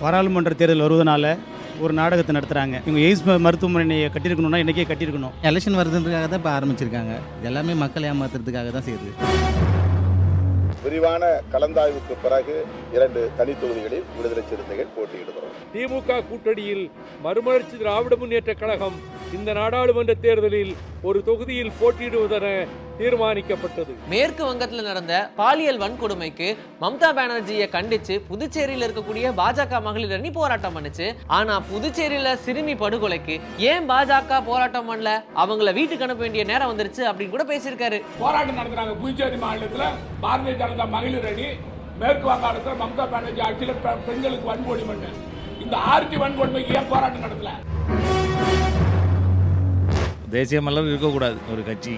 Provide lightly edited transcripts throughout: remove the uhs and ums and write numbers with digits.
பாராளுமன்ற தேர்தல் வருவதனால ஒரு நாடகத்தை நடத்துகிறாங்க. இவங்க எய்ம்ஸ் மருத்துவமனையை கட்டியிருக்கணும்னா இன்றைக்கே கட்டியிருக்கணும். எலெக்ஷன் வருதுன்றதுக்காக தான் இப்போ ஆரம்பிச்சிருக்காங்க. எல்லாமே மக்களை ஏமாத்துறதுக்காக தான் செய்யுது. விரிவான கலந்தாய்வுக்கு பிறகு 2 தனி தொகுதிகளில் விடுதலை சிறுத்தைகள் போட்டியிடுகிறோம். திமுக கூட்டணியில் மறுமலர்ச்சி திராவிட முன்னேற்ற கழகம் இந்த நாடாளுமன்ற தேர்தலில் ஒரு தொகுதியில் போட்டியிடுவதென தீர்மானிக்கப்பட்டது. மேற்கு வங்கத்தில் நடந்த பாலியல் வன்கொடுமைக்கு மம்தா பானர்ஜியை கண்டிச்சு புதுச்சேரியில் இருக்கக்கூடிய பாஜக மகளிர் அணி போராட்டம் பண்ணுச்சு. ஆனா புதுச்சேரியில சிறுமி படுகொலைக்கு ஏன் பாஜக போராட்டம் பண்ணல, அவங்கள வீட்டுக்கு அனுப்ப வேண்டிய நேரம் வந்துருச்சு அப்படின்னு கூட பேசியிருக்காரு. போராட்டம் நடத்துறாங்க புதுச்சேரி மாநிலத்தில் பாரதிய ஜனதா மகளிர் அணி, மேற்கு வங்காளத்தில் மம்தா பானர்ஜி ஆட்சியில் பெண்களுக்கு வன்கொடுமை, இந்த ஆர்டி வன்கொடுமைக்கு ஏன் போராட்டம் நடத்தல? தேசிய மலர் இருக்கக்கூடாது ஒரு கட்சி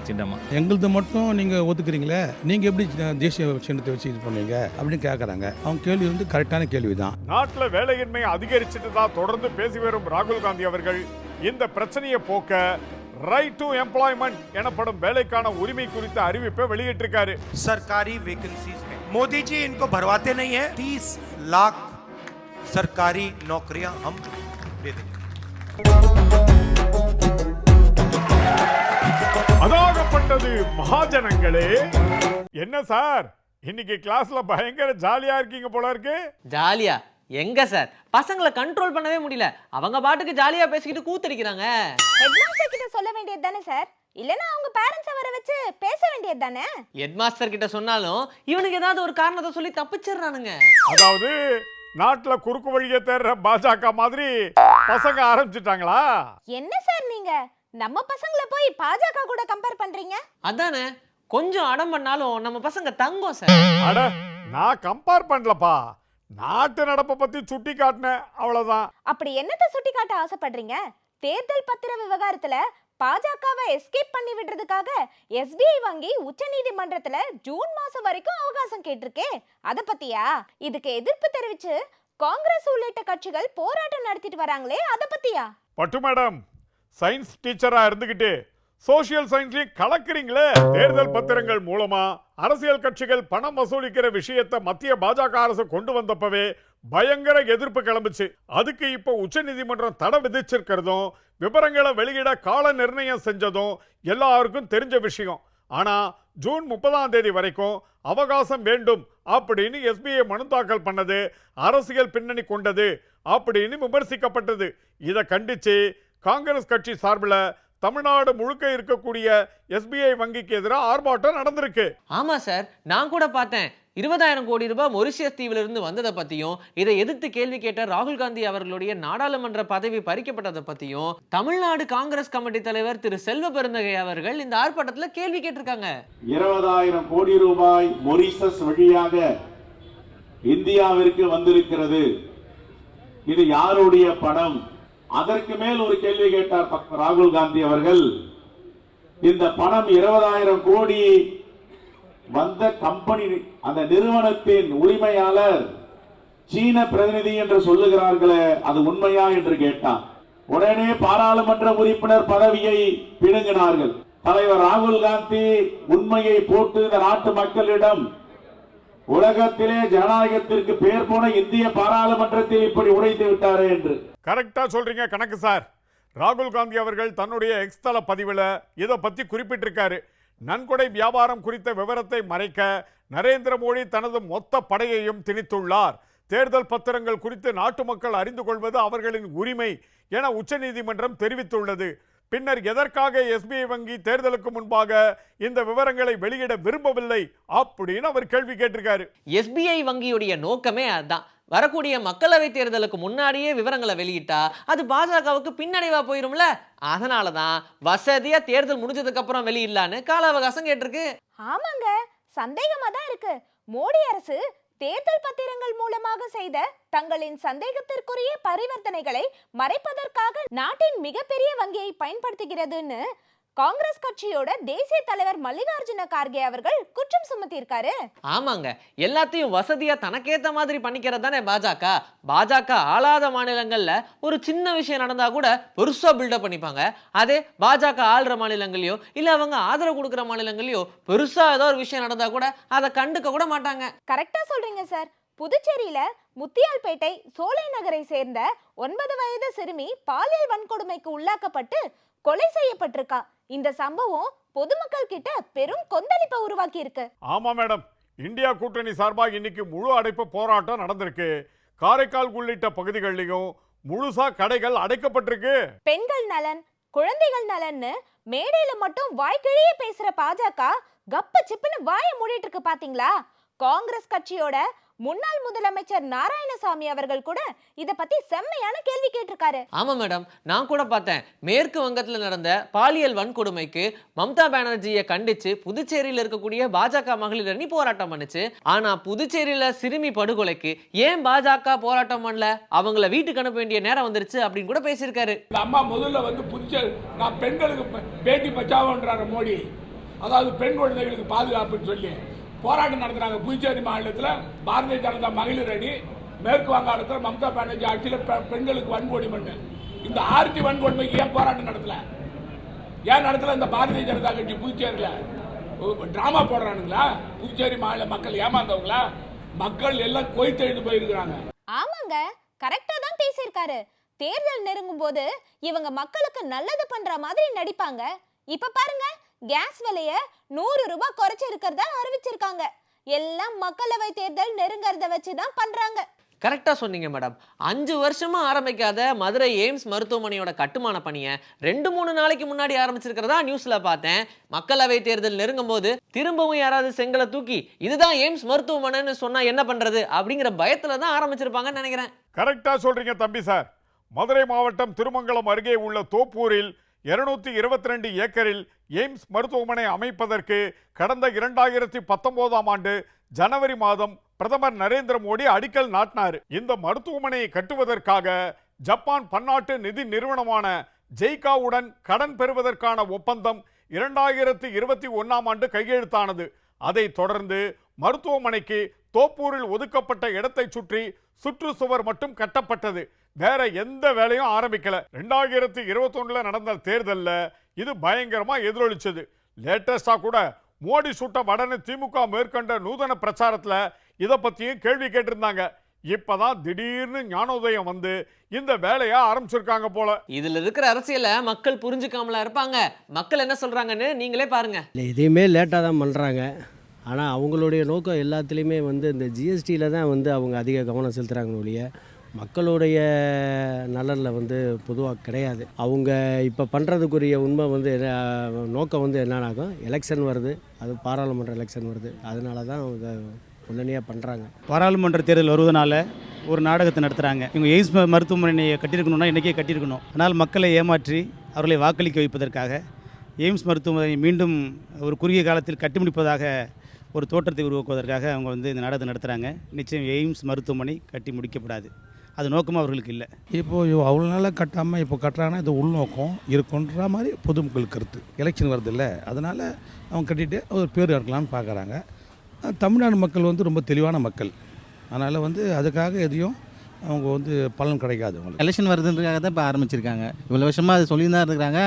சின்னமா. எங்களது மட்டும் நீங்கள் ஒத்துக்கிறீங்களே, நீங்கள் எப்படி தேசிய சின்னத்தை வச்சு இது பண்ணுவீங்க அப்படின்னு கேட்குறாங்க. அவங்க கேள்வி வந்து கரெக்டான கேள்வி தான். நாட்டில் வேலையின்மை அதிகரிச்சுட்டு தான் தொடர்ந்து பேசி வரும் ராகுல் காந்தி அவர்கள் இந்த பிரச்சனையை போக்க ரைட் டு எம்ப்ளாய்மெண்ட் எனப்படும் வேலைக்கான உரிமை குறித்த அறிவிப்பை வெளியிட்டிருக்காரு. सरकारी वैकेंसीज में मोदी जी इनको भरवाते नहीं है. 30 लाख सरकारी नौकरियां हम दे देंगे. அதாகப்பட்டது மகாஜனங்களே. என்ன சார் இன்னைக்கு கிளாஸ்ல பயங்கர ஜாலியா இருக்கீங்க போல இருக்கு. ஜாலியா எங்க சார், பசங்களை கண்ட்ரோல் பண்ணவே முடியல. அவங்க பாட்டுக்கு ஜாலியா பேசிக்கிட்டு கூத்தடிக்கிறாங்க. ஹெட்மாஸ்டர் கிட்ட சொல்ல வேண்டியது தானே சார், இல்லனா அவங்க பேரண்ட்ஸை வர வச்சு பேச வேண்டியது தானே. ஹெட்மாஸ்டர் கிட்ட சொன்னாலும் இவனுக்கு ஏதாவது ஒரு காரணத்தை சொல்லி தப்பிச்சிடுறானுங்க. அதாவது நாட்டுல குறுக்கு வழியை தேர்ற பாஜக மாதிரி பசங்க ஆரம்பிச்சுட்டாங்களா? என்ன சார் நீங்க நம்ம பசங்களை போய் பாஜக கூட கம்பேர் பண்றீங்க? அதானே, கொஞ்சம் அடம் பண்ணாலும் நம்ம பசங்க தங்கம் சார். அட நான் கம்பேர் பண்ணலப்பா, நாட்டு நடப்பை பத்தி சுட்டி காட்டினேன் அவ்வளவுதான். அப்படி என்னத்தை சுட்டி காட்ட ஆசைப்படுறீங்க? தேர்தல் பத்திர விவகாரத்துல பாஜகவை எஸ்கேப் பண்ணி விடுறதுக்காக எஸ்பிஐ வங்கி உச்சநீதிமன்றத்துல ஜூன் மாசம் வரைக்கும் அவகாசம் கேட்டிருக்கே, அத பத்தியா? இதுக்கு எதிர்ப்பு தெரிவிச்சு காங்கிரஸ் உள்ளிட்ட கட்சிகள் போராட்டம் நடத்திட்டு வராங்களே, அத பத்தியா? பட்டு மேடம், சயின்ஸ் டீச்சரா இருந்துகிட்டு சோசியல் சயின்ஸ்லயும் கலக்குறீங்களே. தேர்தல் பத்திரங்கள் மூலமா அரசியல் கட்சிகள் பணம் வசூலிக்கிற விஷயத்தை மத்திய பாஜக அரசு கொண்டு வந்தப்பவே பயங்கர எதிர்ப்பு கிளம்புச்சு. அதுக்கு இப்போ உச்ச நீதிமன்றம் தடை விதிச்சிருக்கிறதும் விவரங்களை வெளியிட கால நிர்ணயம் செஞ்சதும் எல்லாருக்கும் தெரிஞ்ச விஷயம். ஆனா ஜூன் 30ஆம் தேதி வரைக்கும் அவகாசம் வேண்டும் அப்படின்னு எஸ்பிஐ மனு தாக்கல் பண்ணது அரசியல் பின்னணி கொண்டது அப்படின்னு விமர்சிக்கப்பட்டது. இதை கண்டிச்சு காங்கிரஸ் கட்சி சார்பில் தமிழ்நாடு முழுக்க இருக்கக்கூடிய எஸ்பிஐ வங்கிக்கு எதிராக ஆர்ப்பாட்டம் நடந்திருக்கு. ஆமா சார், நான் கூட பார்த்தேன். 20,000 கோடி ரூபாய் மொரிஷியஸ் தீவில் இருந்து வந்ததை பத்தியும், இதை எதிர்த்து கேள்வி கேட்ட ராகுல் காந்தி அவர்களுடைய நாடாளுமன்ற பதவி பறிக்கப்பட்டதை பத்தியும் தமிழ்நாடு காங்கிரஸ் கமிட்டி தலைவர் திரு செல்வ பெருந்தகை அவர்கள் இந்த ஆர்ப்பாட்டத்தில் கேள்வி கேட்டிருக்காங்க. 20,000 கோடி ரூபாய் மொரிஷியஸ் வழியாக இந்தியாவிற்கு வந்திருக்கிறது, இது யாருடைய பணம்? அதற்கு மேல் ஒரு கேள்வி கேட்டார் ராகுல் காந்தி அவர்கள். இந்த பணம் 20,000 கோடி வந்த கம்பெனி, அந்த நிறுவனத்தின் உரிமையாளர் சீன பிரதிநிதி என்று சொல்லுகிறார்களே, அது உண்மையா என்று கேட்டார். உடனே பாராளுமன்ற உறுப்பினர் பதவியை பிடுங்கினார்கள். தலைவர் ராகுல் காந்தி உண்மையை போட்டு இந்த நாட்டு மக்களிடம் உலகத்திலே ஜனநாயகத்திற்கு பெயர் போன இந்திய பாராளுமன்றத்தில் இப்படி உடைத்து விட்டாரே என்று. கரெக்டா சொல்றீங்க கணக்கு சார். ராகுல் காந்தி அவர்கள் தன்னுடைய எக்ஸ் தள பதிவில் இதை பத்தி குறிப்பிட்டிருக்காரு. நன்கொடை வியாபாரம் குறித்த விவரத்தை மறைக்க நரேந்திர மோடி தனது மொத்த படையையும் திணித்துள்ளார். தேர்தல் பத்திரங்கள் குறித்து நாட்டு மக்கள் அறிந்து கொள்வது அவர்களின் உரிமை என உச்சநீதிமன்றம் தெரிவித்துள்ளது. பின்னர் எதற்காக எஸ்பிஐ வங்கி தேர்தலுக்கு முன்பாக இந்த விவரங்களை வெளியிட விரும்பவில்லை அப்படின்னு அவர் கேள்வி கேட்டிருக்காரு. எஸ்பிஐ வங்கியுடைய நோக்கமே அதுதான். வரக்கூடிய மக்களவை தேர்தலுக்கு முன்னாடியே விவரங்களை வெளியிட்டா அது பாஜகவுக்கு பின்னடைவா போயிரும்ல. அதனாலதான் வசதியா தேர்தல் முடிஞ்சதுக்கு அப்புறம் வெளியிடலான்னு கால அவகாசம் கேட்டிருக்கு. ஆமாங்க, சந்தேகமா தான் இருக்கு. மோடி அரசு தேர்தல் பத்திரங்கள் மூலமாக செய்த தங்களின் சந்தேகத்திற்குரிய பரிவர்த்தனைகளை மறைப்பதற்காக நாட்டின் மிகப்பெரிய வங்கியை பயன்படுத்துகிறதுன்னு காங்கிரஸ் கட்சியோட தேசிய தலைவர் மல்லிகார்ஜுன கார்கே அவர்கள் குற்றம் சுமத்தியிருக்காரு. ஆமாங்க, எல்லாத்தையும் வசதியா தனக்கேத்த மாதிரி பண்ணிக்கிறது தானே பாஜக. பாஜக ஆளாத மாநிலங்கள்ல ஒரு சின்ன விஷயம் நடந்தா கூட பெருசா பில்டப் பண்ணிப்பாங்க. அதே பாஜக ஆளுற மாநிலங்களையோ இல்ல அவங்க ஆதரவு கொடுக்குற மாநிலங்களையோ பெருசா ஏதோ ஒரு விஷயம் நடந்தா கூட அதை கண்டுக்க கூட மாட்டாங்க. கரெக்டா சொல்றீங்க சார். புதுச்சேரியில முத்தியால்பேட்டை சோலை நகரை சேர்ந்த 9 வயது சிறுமி பாலியல் வன்கொடுமைக்கு உள்ளாக்கப்பட்டு கொலை செய்யப்பட்டிருக்கா. இந்த சம்பவம் பொதுமக்கள் கிட்ட பெரும் கொந்தளிப்பை உருவாக்கி இருக்கு. ஆமா மேடம், இந்தியா கூட்டணி சார்பாக இன்னைக்கு முழு அடைப்பு போராட்டம் நடந்திருக்கு. காரைக்கால் உள்ளிட்ட பகுதிகளிலும் முழுசா கடைகள் அடைக்கப்பட்டிருக்கு. பெண்கள் நலன், குழந்தைகள் நலன்னு மேடையில மட்டும் வாய்க்கிழியே பேசுற பாஜக கப்ப சிப்புன்னு வாயை மூடிட்டு இருக்கு பாத்தீங்களா? காங்கிரஸ் கட்சியோட முன்னாள் முதலமைச்சர் நாராயணசாமி அவர்கள் கூட இத பத்தி செம்மையான கேள்வி கேட்டிருக்காரு. ஆமா மேடம், நான் கூட பார்த்தேன். மேற்கு வங்கத்துல நடந்த பாலியல் வன்கொடுமைக்கு மம்தா பானர்ஜியை கண்டிச்சு புதுச்சேரியில இருக்கக்கூடிய பாஜக மகளிர் அணி போராட்டம் பண்ணுச்சு. ஆனா புதுச்சேரியில சிறுமி படுகொலைக்கு ஏன் பாஜக போராட்டம் பண்ணல, அவங்கள வீட்டுக்கு அனுப்ப வேண்டிய நேரம் வந்துருச்சு அப்படின்னு கூட பேசியிருக்காரு. அம்மா முதல்ல வந்து புதுச்சேரி நான் பெண்களுக்கு பேட்டி பச்சாவோன்றாரு மோடி, அதாவது பெண் குழந்தைகளுக்கு பாதுகாப்புன்னு சொல்லி போராட்டம் நடத்துறாங்க. புதுச்சேரி மாநிலத்தில் பாரதிய ஜனதா மகளிர் அணி, மேற்கு வங்காளத்தில் மம்தா பானர்ஜி ஆட்சியில் பெண்களுக்கு வன்கொடுமை. இந்த ஆர்டி வன்கொடுமைக்கு ஏன் போராட்டம் நடத்தல? இந்த பாரதிய ஜனதா கட்சி புதுச்சேரியில் டிராமா போடுறானுங்களா? புதுச்சேரி மாநில மக்கள் ஏமாந்தவங்களா? மக்கள் எல்லாம் கொய்த்தெழுந்து போயிருக்கிறாங்க. ஆமாங்க, கரெக்டா தான் பேசியிருக்காரு. தேர்தல் நெருங்கும் போது இவங்க மக்களுக்கு நல்லது பண்ற மாதிரி நடிப்பாங்க. இப்ப பாருங்க, கேஸ் விலைய 100 ரூபாய் குறைச்சு இருக்கிறதா அறிவிச்சிருக்காங்க. எல்லாம் மக்களவை தேர்தல் நெருங்கறத வச்சுதான் பண்றாங்க. கரெக்டா சொன்னீங்க மேடம். 5 வருஷமா ஆரம்பிக்காத மதுரை எய்ம்ஸ் மருத்துவமனையோட கட்டுமான பணியை 2-3 நாளைக்கு முன்னாடி ஆரம்பிச்சிருக்கிறதா நியூஸ்ல பார்த்தேன். மக்களவை தேர்தல் நெருங்கும் போது திரும்பவும் யாராவது செங்கலை தூக்கி இதுதான் எய்ம்ஸ் மருத்துவமனைன்னு சொன்னா என்ன பண்றது அப்படிங்கிற பயத்துல தான் ஆரம்பிச்சிருப்பாங்கன்னு நினைக்கிறேன். கரெக்டா சொல்றீங்க தம்பி சார். மதுரை மாவட்டம் திருமங்கலம் அருகே உள்ள தோப்பூரில் 222 ஏக்கரில் எய்ம்ஸ் மருத்துவமனை அமைப்பதற்கு கடந்த 2019ஆம் ஆண்டு ஜனவரி மாதம் பிரதமர் நரேந்திர மோடி அடிக்கல் நாட்டினார். இந்த மருத்துவமனையை கட்டுவதற்காக ஜப்பான் பன்னாட்டு நிதி நிறுவனமான ஜெய்காவுடன் கடன் பெறுவதற்கான ஒப்பந்தம் 2021ஆம் ஆண்டு கையெழுத்தானது. அதைத் தொடர்ந்து மருத்துவமனைக்கு தோப்பூரில் ஒதுக்கப்பட்ட இடத்தை சுற்றி சுற்றுச்சுவர் மட்டும் கட்டப்பட்டது. வேற எந்த வேலையும் ஆரம்பிக்கல. 2021 நடந்த தேர்தல்ல இது பயங்கரமா எதிரொலிச்சது. லேட்டஸ்டா கூட மோடி சுட்ட வடனு திமுக மேற்கொண்ட நூதன பிரச்சாரத்துல இத பத்தியும் கேள்வி கேட்டிருந்தாங்க. இப்பதான் திடீர்னு ஞானோதயம் வந்து இந்த வேலையை ஆரம்பிச்சிருக்காங்க போல. இதுல இருக்கிற அரசியலை மக்கள் புரிஞ்சுக்காமலா இருப்பாங்க. மக்கள் என்ன சொல்றாங்கன்னு நீங்களே பாருங்க. எதையுமே லேட்டாக தான் பண்ணுறாங்க. ஆனால் அவங்களுடைய நோக்கம் எல்லாத்துலேயுமே வந்து இந்த ஜிஎஸ்டியில் தான் வந்து அவங்க அதிக கவனம் செலுத்துகிறாங்க ஒழிய மக்களுடைய நலனில் வந்து பொதுவாக கிடையாது. அவங்க இப்போ பண்ணுறதுக்குரிய உண்மை வந்து நோக்கம் வந்து என்னன்னாக்கும் எலெக்ஷன் வருது, அது பாராளுமன்ற எலெக்ஷன் வருது, அதனால தான் அவங்க முன்னணியாக பண்ணுறாங்க. பாராளுமன்ற தேர்தல் வருவதனால ஒரு நாடகத்தை நடத்துகிறாங்க. இவங்க எய்ம்ஸ் மருத்துவமனையை கட்டியிருக்கணும்னா இன்றைக்கே கட்டியிருக்கணும். ஆனால் மக்களை ஏமாற்றி அவர்களை வாக்களிக்க வைப்பதற்காக எய்ம்ஸ் மருத்துவமனை மீண்டும் ஒரு குறுகிய காலத்தில் கட்டி முடிப்பதாக ஒரு தோற்றத்தை உருவாக்குவதற்காக அவங்க வந்து இந்த நாடகத்தை நடத்துகிறாங்க. நிச்சயம் எய்ம்ஸ் மருத்துவமனை கட்டி முடிக்கப்படாது. அது நோக்கமாக அவர்களுக்கு இல்லை. இப்போது அவ்வளோ நாளாக கட்டாமல் இப்போ கட்டுறாங்கன்னா இது உள்நோக்கம் இருக்குன்ற மாதிரி பொதுமக்கள் கருத்து. எலெக்ஷன் வருது இல்லை, அதனால் அவங்க கட்டிட்டு ஒரு பேர் இருக்கலாம்னு பார்க்குறாங்க. தமிழ்நாடு மக்கள் வந்து ரொம்ப தெளிவான மக்கள், அதனால் வந்து அதுக்காக எதையும் அவங்க வந்து பலன் கிடைக்காது. அவங்களுக்கு எலெக்ஷன் வருதுன்றதுக்காக தான் இப்போ ஆரம்பிச்சிருக்காங்க. இவ்வளோ வருஷமாக அது சொல்லி தான் இருக்கிறாங்க.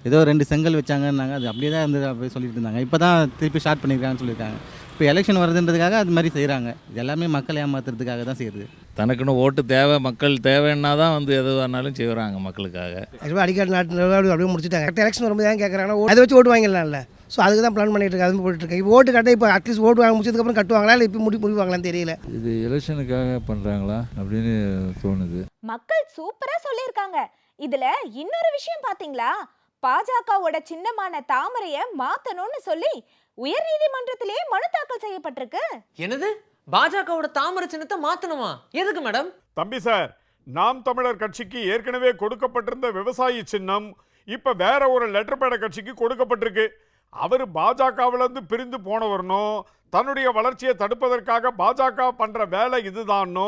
ஏதோ 2 செங்கல் வச்சாங்கன்னாங்க, அது அப்படியே தான் இருந்து அப்படியே சொல்லிட்டு இருந்தாங்க. இப்போ தான் திருப்பி ஸ்டார்ட் பண்ணியிருக்காங்கன்னு சொல்லியிருக்காங்க. இப்போ எலெக்ஷன் வருதுன்றதுக்காக அது மாதிரி செய்கிறாங்க. இது எல்லாமே மக்கள் ஏமாத்துறதுக்காக தான் செய்யுது. தனக்குன்னு ஓட்டு தேவை, மக்கள் தேவைன்னா தான் வந்து எதுவானாலும் செய்கிறாங்க மக்களுக்காக. ஆக்சுவலாக அடிக்கடி நாட்டு அப்படியே முடிச்சுட்டாங்க. கரெக்டாக எலெக்ஷன் வரும்போது தான் கேட்குறாங்கன்னா அதை வச்சு ஓட்டு வாங்கிடலாம்ல. ஸோ அதுக்கு தான் பிளான் பண்ணிட்டு இருக்காங்க, அது போட்டுருக்கேன். இப்போ ஓட்டு கட்ட இப்போ அட்லீஸ்ட் ஓட்டு வாங்க முடிச்சதுக்கப்புறம் கட்டுவாங்களா இல்லை இப்போ முடிவாங்களான்னு தெரியல. இது எலெக்ஷனுக்காக பண்ணுறாங்களா அப்படின்னு தோணுது. மக்கள் சூப்பரா சொல்லியிருக்காங்க. இதுல இன்னொரு விஷயம் பாத்தீங்களா? பாஜகவோட சின்னமான தாமரைய மாத்தணும்னு சொல்லி உயர்நீதிமன்றத்திலேயே மனு தாக்கல் செய்யப்பட்டிருக்கு. என்னது, பாஜகவோட தாமரை சின்னத்தை மாத்தணுமா? எதுக்கு மேடம்? தம்பி சார், நாம் தமிழர் கட்சிக்கு ஏற்கனவே கொடுக்கப்பட்டிருந்த விவசாயி சின்னம் இப்ப வேற ஒரு லெட்டர் பேட கட்சிக்கு கொடுக்கப்பட்டிருக்கு. அவர் பாஜகவிலிருந்து பிரிந்து போனவர்னும் தன்னுடைய வளர்ச்சியை தடுப்பதற்காக பாஜக பண்ற வேலை இதுதான்னு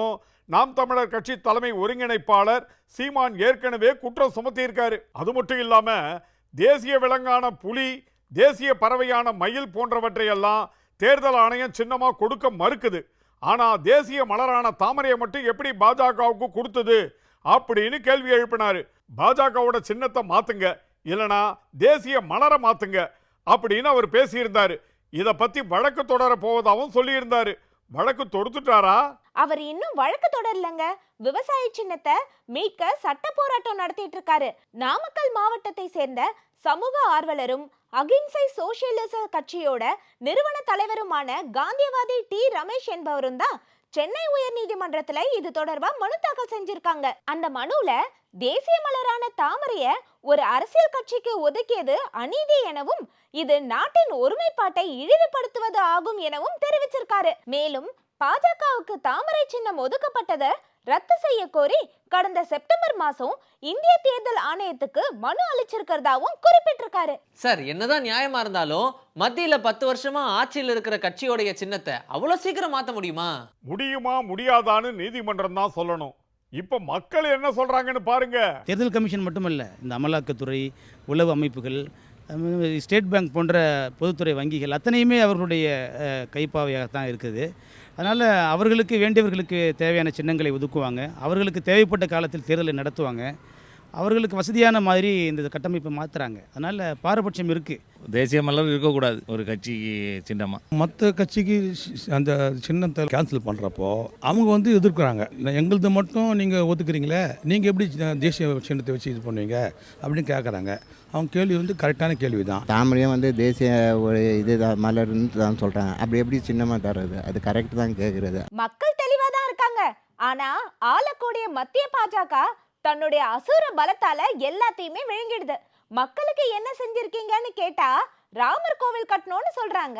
நாம் தமிழர் கட்சி தலைமை ஒருங்கிணைப்பாளர் சீமான் ஏற்கனவே குற்றம் சுமத்தியிருக்காரு. அது மட்டும் இல்லாம தேசிய விலங்கான புலி, தேசிய பறவையான மயில் போன்றவற்றையெல்லாம் தேர்தல் ஆணையம் சின்னமா கொடுக்க மறுக்குது. ஆனா தேசிய மலரான தாமரையை மட்டும் எப்படி பாஜகவுக்கு கொடுத்தது அப்படின்னு கேள்வி எழுப்பினாரு. பாஜகவோட சின்னத்தை மாத்துங்க, இல்லனா தேசிய மலரை மாத்துங்க அப்படின்னு அவர் பேசியிருந்தாரு. இதை பத்தி வழக்கு தொடர போவதாகவும் சொல்லியிருந்தாரு. வழக்கு தொடுத்துட்டாரா? அவர் இன்னும் வழக்கு தொடரலங்க. விவசாய சின்னத்தை மீட்க சட்ட போராட்டம் நடத்திட்டு இருக்காரு. நாமக்கல் மாவட்டத்தை சேர்ந்த சமூக ஆர்வலரும் அகிம்சை சோசியலிச கட்சியோட நிறுவன தலைவருமான காந்தியவாதி டி ரமேஷ் என்பவரும் தான் சென்னை உயர் நீதிமன்றத்துல இது தொடர்பா மனு தாக்கல் செஞ்சிருக்காங்க. அந்த மனுல தேசிய மலரான தாமரைய ஒரு அரசியல் கட்சிக்கு ஒதுக்கியது அநீதி எனவும் இது நாட்டின் ஒருமைப்பாட்டை இழிவுபடுத்துவது ஆகும் எனவும் தெரிவிச்சிருக்காரு. மேலும் பாஜகவுக்கு தாமரை சின்னம் ஒதுக்கப்பட்டதை ரத்து செய்ய கோரி கடந்த செப்டம்பர் மாசம் இந்திய தேர்தல் ஆணையத்துக்கு மனு அளிச்சிருக்கிறதாவும் குறிப்பிட்டிருக்காரு. சார், என்னதான் நியாயமா இருந்தாலும் மத்தியில 10 வருஷமா ஆட்சியில் இருக்கிற கட்சியோடைய சின்னத்தை அவ்வளவு சீக்கிரம் மாத்த முடியுமா? முடியாதான்னு நீதிமன்றம் தான் சொல்லணும். இப்ப மக்கள் என்ன சொல்றாங்கன்னு பாருங்க. தேர்தல் கமிஷன் மட்டுமல்ல, இந்த அமலாக்கத்துறை, உளவு அமைப்புகள், ஸ்டேட் பேங்க் போன்ற பொதுத்துறை வங்கிகள் அத்தனையுமே அவர்களுடைய கைப்பாவையாகத்தான் இருக்குது. அதனால் அவர்களுக்கு வேண்டியவர்களுக்கு தேவையான சின்னங்களை ஒதுக்குவாங்க, அவர்களுக்கு தேவைப்பட்ட காலத்தில் தேர்தலை நடத்துவாங்க, அவர்களுக்கு வசதியான மாதிரி இந்த கட்டமைப்பை மாற்றுறாங்க. அதனால் பாரபட்சம் இருக்குது. தேசிய மலர் இருக்கக்கூடாது ஒரு கட்சிக்கு சின்னமாக. மற்ற கட்சிக்கு அந்த சின்னத்தை கேன்சல் பண்ணுறப்போ அவங்க எதிர்க்கிறாங்க. எங்களது மட்டும் நீங்கள் ஒத்துக்கிறீங்களே, நீங்கள் எப்படி தேசிய சின்னத்தை வச்சு இது பண்ணுவீங்க அப்படின்னு கேட்குறாங்க. அவங்க கேள்வி கரெக்டான கேள்வி தான். தாமரையும் தேசிய ஒரு இது மலர்னு தான் சொல்கிறாங்க. அப்படி எப்படி சின்னமாக தர்றது? அது கரெக்ட் தான் கேட்குறது. மக்கள் தெளிவாக தான் இருக்காங்க. ஆனால் ஆளக்கூடிய மத்திய பாஜக தன்னுடைய அசுர பலத்தால எல்லாத்தையுமே விழுங்கிடுது. மக்களுக்கு என்ன செஞ்சிருக்கீங்கன்னு கேட்டா ராமர் கோவில் கட்டணும்னு சொல்றாங்க.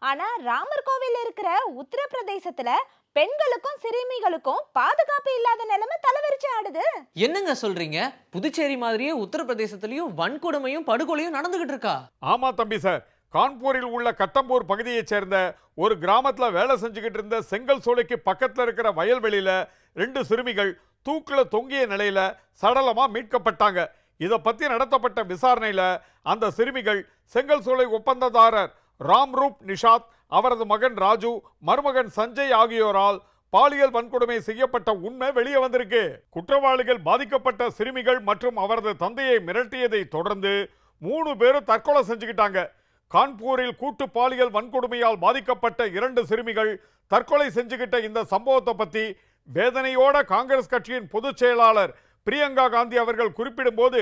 ஆனா ராமர் கோவில் இருக்கிற உத்தரப்பிரதேசத்துல பெண்களுக்கும் சிறுமிகளுக்கும் பாதுகாப்பு இல்லாத நிலைமை தலைவிரிச்சு ஆடுது. என்னங்க சொல்றீங்க? புதுச்சேரி மாதிரியே உத்தரப்பிரதேசத்திலயும் வன்கொடுமையும் படுகொலையும் நடந்துகிட்டு இருக்கா? ஆமா தம்பி சார், கான்பூரில் உள்ள கட்டம்பூர் பகுதியைச் சேர்ந்த ஒரு கிராமத்துல வேலை செஞ்சுக்கிட்டு இருந்த செங்கல் சோலைக்கு பக்கத்துல இருக்கிற வயல்வெளியில 2 சிறுமிகள் தூக்குல தொங்கிய நிலையில சடலமா மீட்கப்பட்டாங்க. இதை பத்தி நடத்தப்பட்ட விசாரணையில அந்த சிறுமிகள் செங்கல் சோலை ஒப்பந்ததாரர் ராம்ரூப் நிஷாத், அவரது மகன் ராஜு, மருமகன் சஞ்சய் ஆகியோரால் பாலியல் வன்கொடுமை செய்யப்பட்ட உண்மை வெளியே வந்திருக்கு. குற்றவாளிகள் பாதிக்கப்பட்ட சிறுமிகள் மற்றும் அவரது தந்தையை மிரட்டியதை தொடர்ந்து 3 பேரும் தற்கொலை செஞ்சுக்கிட்டாங்க. கான்பூரில் கூட்டு பாலியல் வன்கொடுமையால் பாதிக்கப்பட்ட 2 சிறுமிகள் தற்கொலை செஞ்சுக்கிட்ட இந்த சம்பவத்தை பத்தி வேதனையோட காங்கிரஸ் கட்சியின் பொதுச் செயலாளர் பிரியங்கா காந்தி அவர்கள் குறிப்பிடும் போது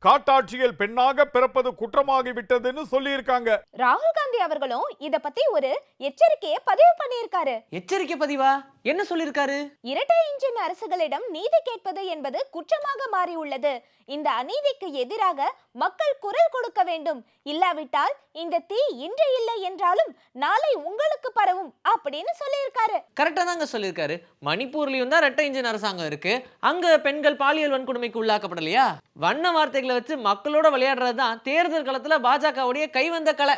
காட்டாட்சியில் பெண்ணாக பிறப்பது குற்றமாகிவிட்டதுன்னு சொல்லியிருக்காங்க. ராகுல் காந்தி அவர்களும் இத பத்தி ஒரு எச்சரிக்கையை பதிவு பண்ணியிருக்காரு. எச்சரிக்கை பதிவா? என்ன சொல்லியிருக்காரு? இரட்டை இன்ஜின் அரசுகளிடம் நீதி கேட்பது என்பது குற்றமாக மாறி உள்ளது. இந்த அநீதிக்கு எதிராக மக்கள் குரல் கொடுக்க வேண்டும். இல்லாவிட்டால் இந்த தீ இன்று இல்லை என்றாலும் நாளை உங்களுக்கு பரவும் அப்படின்னு சொல்லியிருக்காரு. கரெக்டா தாங்க சொல்லியிருக்காரு. மணிப்பூர்லயும் தான் இரட்டை இன்ஜின் அரசாங்கம் இருக்கு. அங்க பெண்கள் பாலியல் வன்கொடுமைக்கு உள்ளாக்கப்படலையா? வண்ண வார்த்தைகளை வச்சு மக்களோட விளையாடுறது தான் தேர்தல் களத்துல பாஜகவுடைய கைவந்த கலை.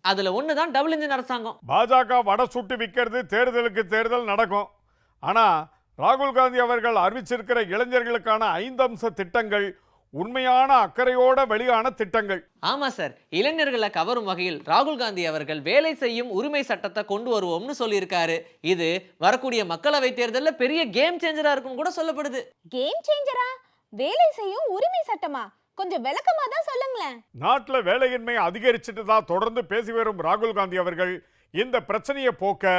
அதுல ஒண்ணுதான் டபுள் இன்ஜின் அரசாங்கம். பாஜக வடை சுட்டு விற்கிறது, தேர்தலுக்கு தேர்தல் நடக்கும். ஆனா ராகுல் காந்தி அவர்கள் அறிவிச்சிருக்கிற இளைஞர்களுக்கான 5 அம்ச திட்டங்கள் உண்மையான அக்கறையோட வெளியான திட்டங்கள். ஆமா சார், இளைஞர்களை கவரும் வகையில் ராகுல் காந்தி அவர்கள் வேலை செய்யும் உரிமை சட்டத்தை கொண்டு வருவோம்னு சொல்லியிருக்காரு. இது வரக்கூடிய மக்களவை தேர்தலில் பெரிய கேம் சேஞ்சரா இருக்கும் கூட சொல்லப்படுது. கேம் சேஞ்சரா? வேலை செய்யும் உரிமை சட்டமா? கொஞ்சம் விளக்கமா தான் சொல்லுங்களேன். நாட்டில் வேலையின்மை அதிகரிச்சுட்டு தான் தொடர்ந்து பேசி வரும் ராகுல் காந்தி அவர்கள் இந்த பிரச்சனையை போக்க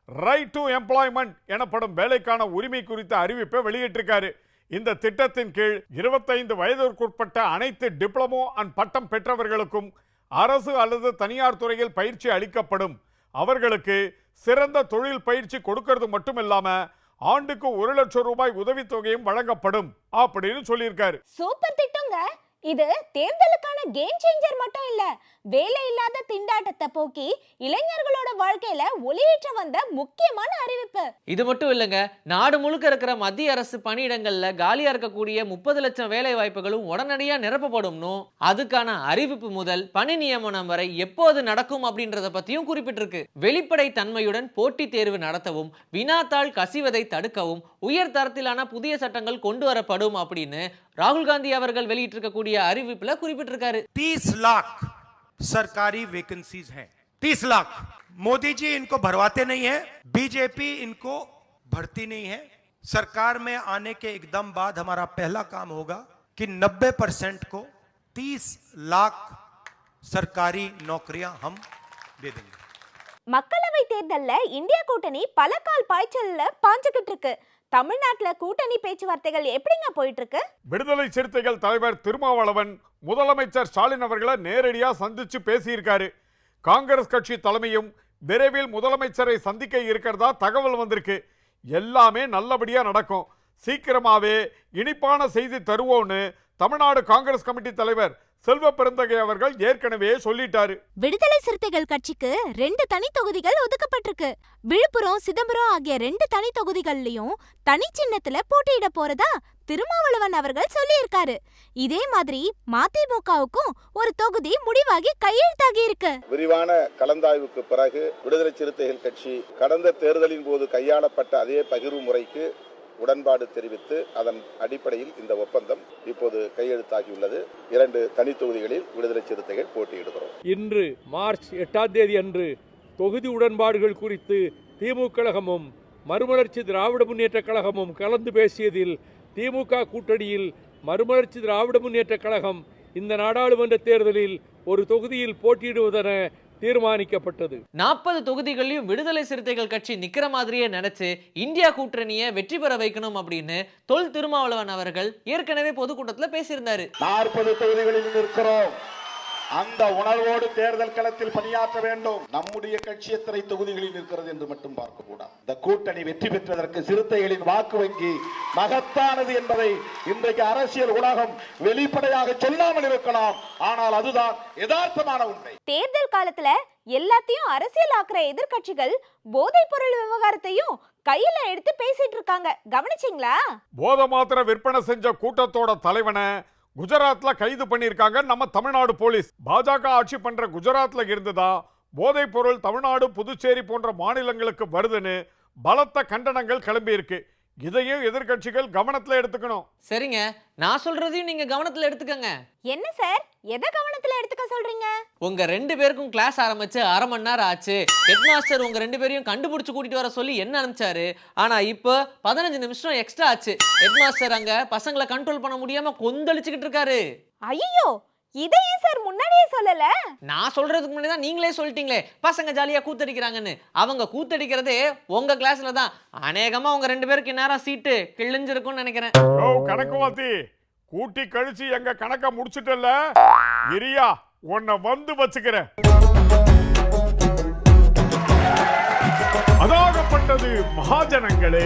ரைட் டு எம்ப்ளாய்மெண்ட் எனப்படும் வேலைக்கான உரிமை குறித்த அறிவிப்பை வெளியிட்டிருக்காரு. இந்த திட்டத்தின் கீழ் 25 வயதிற்குட்பட்ட அனைத்து டிப்ளமோ அண்ட் பட்டம் பெற்றவர்களுக்கும் அரசு அல்லது தனியார் துறையில் பயிற்சி அளிக்கப்படும். அவர்களுக்கு சிறந்த தொழில் பயிற்சி கொடுக்கிறது மட்டும் இல்லாம ஆண்டுக்கு 1 லட்சம் ரூபாய் உதவித்தொகையும் வழங்கப்படும் அப்படின்னு சொல்லியிருக்காரு. சூப்பர் திட்டங்க. இது தேர்தலுக்கான கேம் சேஞ்சர் மட்டும் இல்ல, வேலை இல்லாத திண்டாட்டத்தை போக்கி இளைஞர்களோட வாழ்க்கையில ஒளியேற்ற வந்த முக்கியமான அறிவிப்பு. இது மட்டும் இல்லைங்க, நாடு முழுக்க இருக்கிற மத்திய அரசு பணியிடங்கள்ல காலியா இருக்கக்கூடிய 30 லட்சம் வேலை வாய்ப்புகளும் உடனடியா நிரப்பப்படும்னு அதுக்கான அறிவிப்பு முதல் பணி நியமனம் வரை எப்போது நடக்கும் அப்படின்றத பத்தியும் குறிப்பிட்டிருக்கு. வெளிப்படை தன்மையுடன் போட்டித் தேர்வு நடத்தவும், வினாத்தாள் கசிவதை தடுக்கவும் உயர் தரத்திலான புதிய சட்டங்கள் கொண்டு வரப்படும் அப்படின்னு ராகுல் காந்தி அவர்கள் வெளியிட்டிருக்கக்கூடிய அறிவிப்புல குறிப்பிட்டிருக்காரு. 30 लाख सरकारी वैकेंसीज हैं। 30 लाख। मोदी जी इनको भरवाते नहीं है, बीजेपी इनको भरती नहीं है। सरकार में आने के एकदम बाद हमारा पहला काम होगा कि 90% को 30 लाख सरकारी नौकरियां हम दे देंगे। மக்களவை தேர்தல்ல இந்தியா கூட்டணி பல கால் பாய்ச்சல்ல பாஞ்சுக்கிட்டு இருக்கு. தமிழ்நாட்டுல கூட்டணி பேச்சுவார்த்தைகள் எப்படிங்க போயிட்டு இருக்கு? விடுதலை சிறுத்தைகள் தலைவர் திருமாவளவன் முதலமைச்சர் ஸ்டாலின் அவர்களை நேரடியா சந்திச்சு பேசியிருக்காரு. காங்கிரஸ் கட்சி தலைமையும் விரைவில் முதலமைச்சரை சந்திக்க இருக்கிறதா தகவல் வந்திருக்கு. எல்லாமே நல்லபடியா நடக்கும், சீக்கிரமாவே இனிப்பான செய்தி தருவோம்னு தமிழ்நாடு காங்கிரஸ் கமிட்டி தலைவர் செல்வ பெருந்தகை அவர்கள் ஏற்கனவே சொல்லிட்டாரு. விடுதலை சிறுத்தைகள் கட்சிக்கு 2 தனி தொகுதிகள் ஒதுக்கப்பட்டிருக்கு. விழுப்புரம், சிதம்பரம் ஆகிய 2 தனி தொகுதிகள்லயும் தனி சின்னத்துல போட்டியிட போறதா திருமாவளவன் அவர்கள் சொல்லியிருக்காரு. இதே மாதிரி மதிமுகவுக்கும் ஒரு தொகுதி முடிவாகி கையெழுத்தாகி இருக்கு. விரிவான கலந்தாய்வுக்கு பிறகு விடுதலை சிறுத்தைகள் கட்சி கடந்த தேர்தலின் போது கையாளப்பட்ட அதே பகிர்வு முறைக்கு உடன்பாடு தெரிவித்து அதன் அடிப்படையில் இந்த ஒப்பந்தம் இப்போது கையெழுத்தாகியுள்ளது. 2 தனி தொகுதிகளில் விடுதலை சிறுத்தைகள் போட்டியிடுகிறோம். இன்று மார்ச் 8ஆம் தேதி அன்று தொகுதி உடன்பாடுகள் குறித்து திமுக கழகமும் மறுமலர்ச்சி திராவிட முன்னேற்ற கழகமும் கலந்து பேசியதில் திமுக கூட்டணியில் மறுமலர்ச்சி திராவிட முன்னேற்ற கழகம் இந்த நாடாளுமன்ற தேர்தலில் ஒரு தொகுதியில் போட்டியிடுவதென தீர்மானிக்கப்பட்டது. 40 தொகுதிகளையும் விடுதலை சிறுத்தைகள் கட்சி நிக்கிற மாதிரியே நினைச்சு இந்தியா கூட்டணியை வெற்றி பெற வைக்கணும் அப்படின்னு தொல் திருமாவளவன் அவர்கள் ஏற்கனவே பொதுக்கூட்டத்தில் பேசியிருந்தாரு. 40 தொகுதிகளில் இருக்கிறோம். அந்த உணர்வோடு தேர்தல் களத்தில் பணியாற்ற வேண்டும். நம்முடைய கட்சி எத்தனை தொகுதிகளில் இருக்கிறது என்று மட்டும் பார்க்க கூடாது. இந்த கூட்டணி வெற்றி பெற்றதற்கு சிறுத்தைகளின் வாக்கு வங்கி மகத்தானது என்பதை இன்றைக்கு அரசியல் உலகம் வெளிப்படையாக சொல்லாமல் இருக்கலாம். ஆனால் அதுதான் யதார்த்தமான உண்மை. தேர்தல் காலத்துல எல்லாத்தையும் அரசியல் ஆக்குற எதிர்கட்சிகள் போதைப் பொருள் விவகாரத்தையும் கையில எடுத்து பேசிட்டு இருக்காங்க. கவனிச்சிங்களா? போதை மாத்திர விற்பனை செஞ்ச கூட்டத்தோட தலைவனை குஜராத்ல கைது பண்ணியிருக்காங்க நம்ம தமிழ்நாடு போலீஸ். பாஜக ஆட்சி பண்ற குஜராத்ல இருந்துதான் போதைப் பொருள் தமிழ்நாடு, புதுச்சேரி போன்ற மாநிலங்களுக்கு வருதுன்னு பலத்த கண்டனங்கள் கிளம்பி இருக்கு. இதையும் எதிர்கட்சிகள் கவனத்துல எடுத்துக்கணும். சரிங்க, நான் சொல்றதையும் நீங்க கவனத்துல எடுத்துக்கங்க. என்ன சார், எதை கவனத்துல எடுத்துக்க சொல்றீங்க? உங்க 2 பேருக்கும் கிளாஸ் ஆரம்பிச்சு 1/2 மணி நேரம் ஆச்சு. ஹெட் மாஸ்டர் உங்க 2 பேரையும் கண்டுபிடிச்சு கூட்டிட்டு வர சொல்லி என்ன அனுப்பிச்சாரு. ஆனா இப்போ 15 நிமிஷம் எக்ஸ்ட்ரா ஆச்சு. ஹெட் மாஸ்டர் அங்க பசங்களை கண்ட்ரோல் பண்ண முடியாம கொந்தளிச்சுக்கிட்டு இருக்காரு. ஐயோ, இதை ஏன் சார் முன்னாடியே சொல்லல? நான் சொல்றதுக்கு முன்னாடி தான் நீங்களே சொல்லிட்டீங்களே பசங்க ஜாலியா கூத்தடிக்கிறாங்கன்னு. அவங்க கூத்தடிக்கிறதே உங்க கிளாஸ்ல தான். அநேகமா உங்க 2 பேருக்கு நேரம் சீட்டு கிழிஞ்சிருக்கும்னு நினைக்கிறேன். கணக்கு வாத்தி கூட்டி கழிச்சு எங்க கணக்க முடிச்சுட்டல, இரியா உன்னை வந்து வச்சுக்கிறேன். அதாகப்பட்டது மகாஜனங்களே,